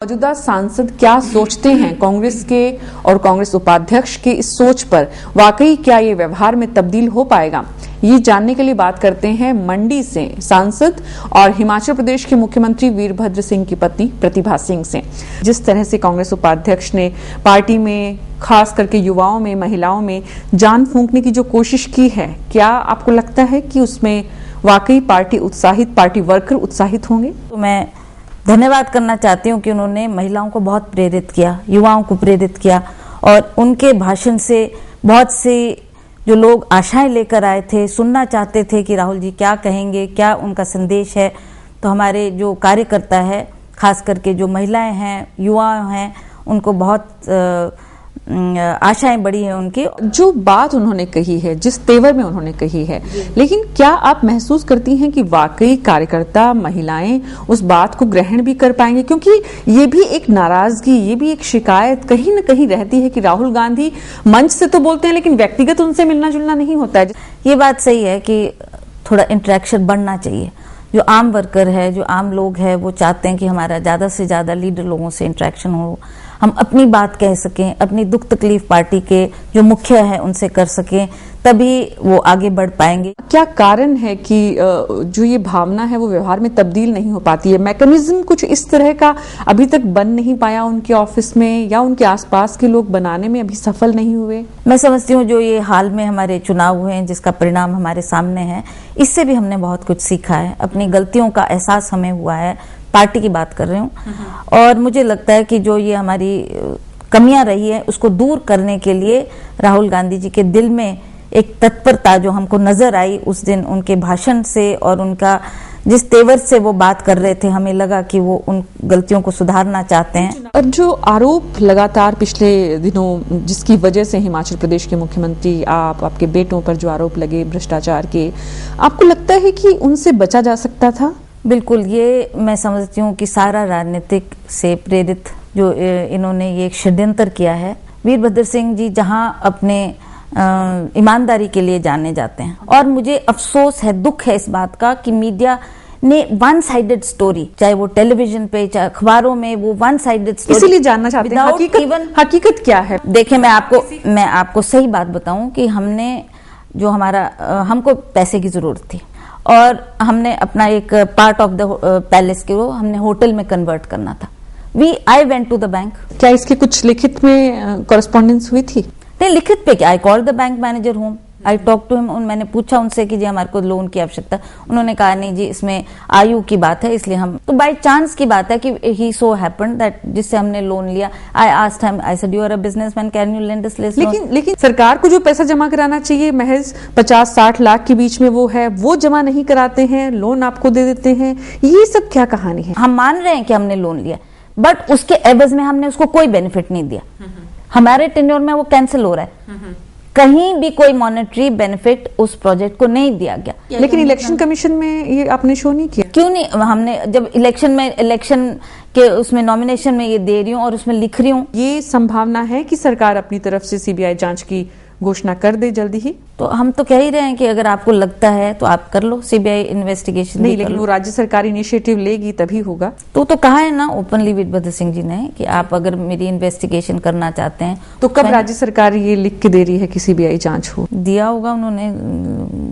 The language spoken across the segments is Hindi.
मौजूदा सांसद क्या सोचते हैं कांग्रेस के और कांग्रेस उपाध्यक्ष के इस सोच पर वाकई क्या ये व्यवहार में तब्दील हो पाएगा, ये जानने के लिए बात करते हैं मंडी से सांसद और हिमाचल प्रदेश के मुख्यमंत्री वीरभद्र सिंह की पत्नी प्रतिभा सिंह से। जिस तरह से कांग्रेस उपाध्यक्ष ने पार्टी में खास करके युवाओं में, महिलाओं में जान फूंकने की जो कोशिश की है, क्या आपको लगता है कि उसमें वाकई पार्टी वर्कर उत्साहित होंगे? तो मैं धन्यवाद करना चाहती हूँ कि उन्होंने महिलाओं को बहुत प्रेरित किया, युवाओं को प्रेरित किया और उनके भाषण से बहुत से जो लोग आशाएं लेकर आए थे, सुनना चाहते थे कि राहुल जी क्या कहेंगे, क्या उनका संदेश है। तो हमारे जो कार्यकर्ता है, खास करके जो महिलाएं हैं, युवा हैं, उनको बहुत आशाएं बड़ी हैं उनकी। जो बात उन्होंने कही है, जिस तेवर में उन्होंने कही है, लेकिन क्या आप महसूस करती हैं कि वाकई कार्यकर्ता महिलाएं उस बात को ग्रहण भी कर पाएंगे? क्योंकि ये भी एक नाराजगी, ये भी एक शिकायत कहीं न कहीं रहती है कि राहुल गांधी मंच से तो बोलते हैं लेकिन व्यक्तिगत उनसे मिलना जुलना नहीं होता है। ये बात सही है कि थोड़ा इंटरेक्शन बढ़ना चाहिए। जो आम वर्कर है, जो आम लोग है, वो चाहते हैं कि हमारा ज्यादा से ज्यादा लीडर लोगों से इंटरेक्शन हो, हम अपनी बात कह सकें, अपनी दुख तकलीफ पार्टी के जो मुख्य है उनसे कर सकें, तभी वो आगे बढ़ पाएंगे। क्या कारण है कि जो ये भावना है वो व्यवहार में तब्दील नहीं हो पाती है? मैकेनिज्म कुछ इस तरह का अभी तक बन नहीं पाया उनके ऑफिस में, या उनके आसपास के लोग बनाने में अभी सफल नहीं हुए? मैं समझती हूँ जो ये हाल में हमारे चुनाव हुए हैं, जिसका परिणाम हमारे सामने है, इससे भी हमने बहुत कुछ सीखा है। अपनी गलतियों का एहसास हमें हुआ है, पार्टी की बात कर रही हूँ। और मुझे लगता है कि जो ये हमारी कमियां रही है उसको दूर करने के लिए राहुल गांधी जी के दिल में एक तत्परता जो हमको नजर आई उस दिन उनके भाषण से, और उनका जिस तेवर से वो बात कर रहे थे, हमें लगा कि वो उन गलतियों को सुधारना चाहते हैं। और जो आरोप लगातार पिछले दिनों जिसकी वजह से हिमाचल प्रदेश के मुख्यमंत्री आपके बेटों पर जो आरोप लगे भ्रष्टाचार के, आपको लगता है कि उनसे बचा जा सकता था? बिल्कुल, ये मैं समझती हूँ कि सारा राजनीतिक से प्रेरित जो इन्होंने ये एक षड्यंत्र किया है। वीरभद्र सिंह जी जहाँ अपने ईमानदारी के लिए जाने जाते हैं, और मुझे अफसोस है, दुख है इस बात का कि मीडिया ने वन साइडेड स्टोरी, चाहे वो टेलीविजन पे चाहे अखबारों में, वो वन साइडेड स्टोरी। इसीलिए जानना चाहते हैं हकीकत क्या है? देखिए, मैं आपको सही बात बताऊं कि हमको पैसे की जरूरत थी और हमने अपना एक पार्ट ऑफ द पैलेस के वो हमने होटल में कन्वर्ट करना था। I went to the bank. क्या इसके कुछ लिखित में कॉरेस्पॉन्डेंस हुई थी? नहीं, लिखित पे क्या, I called the bank manager home, I talk to him. मैंने पूछा उनसे कि जी हमारे को लोन की आवश्यकता। उन्होंने कहा नहीं जी, इसमें आयु की बात है, इसलिए हम, तो बाय चांस की बात है कि ही सो हैपेंड दैट जिससे हमने लोन लिया। I asked him, I said you are a businessman, can you lend us less loan? लेकिन सरकार को जो पैसा जमा कराना चाहिए महज 50-60 लाख के बीच में वो है, वो जमा नहीं कराते हैं, लोन आपको दे देते हैं। ये सब क्या कहानी है? हम मान रहे हैं कि हमने लोन लिया, बट उसके एवज में हमने उसको कोई बेनिफिट नहीं दिया। हमारे टेन्योर में वो कैंसिल हो रहा है, कहीं भी कोई मॉनेटरी बेनिफिट उस प्रोजेक्ट को नहीं दिया गया। लेकिन इलेक्शन कमीशन में ये आपने शो नहीं किया? क्यों नहीं? हमने जब इलेक्शन के उसमें नॉमिनेशन में ये दे रही हूँ और उसमें लिख रही हूँ। ये संभावना है कि सरकार अपनी तरफ से सीबीआई जांच की घोषणा कर दे जल्दी ही? तो हम तो कह ही रहे हैं कि अगर आपको लगता है तो आप कर लो सीबीआई इन्वेस्टिगेशन। नहीं, लेकिन वो राज्य सरकार इनिशिएटिव लेगी तभी होगा। तो कहा है ना ओपनली वीरभद्र सिंह जी ने कि आप अगर मेरी इन्वेस्टिगेशन करना चाहते हैं तो कब राज्य सरकार ये लिख के दे रही है कि सीबीआई जांच हो? दिया होगा उन्होंने,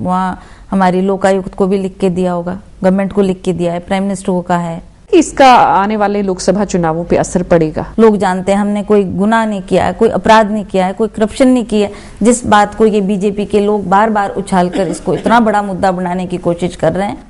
वहाँ हमारी लोकायुक्त को भी लिख के दिया होगा, गवर्नमेंट को लिख के दिया है, प्राइम मिनिस्टर को कहा है। इसका आने वाले लोकसभा चुनावों पे असर पड़ेगा? लोग जानते हैं हमने कोई गुनाह नहीं किया है, कोई अपराध नहीं किया है, कोई करप्शन नहीं किया है। जिस बात को ये बीजेपी के लोग बार बार उछालकर इसको इतना बड़ा मुद्दा बनाने की कोशिश कर रहे हैं,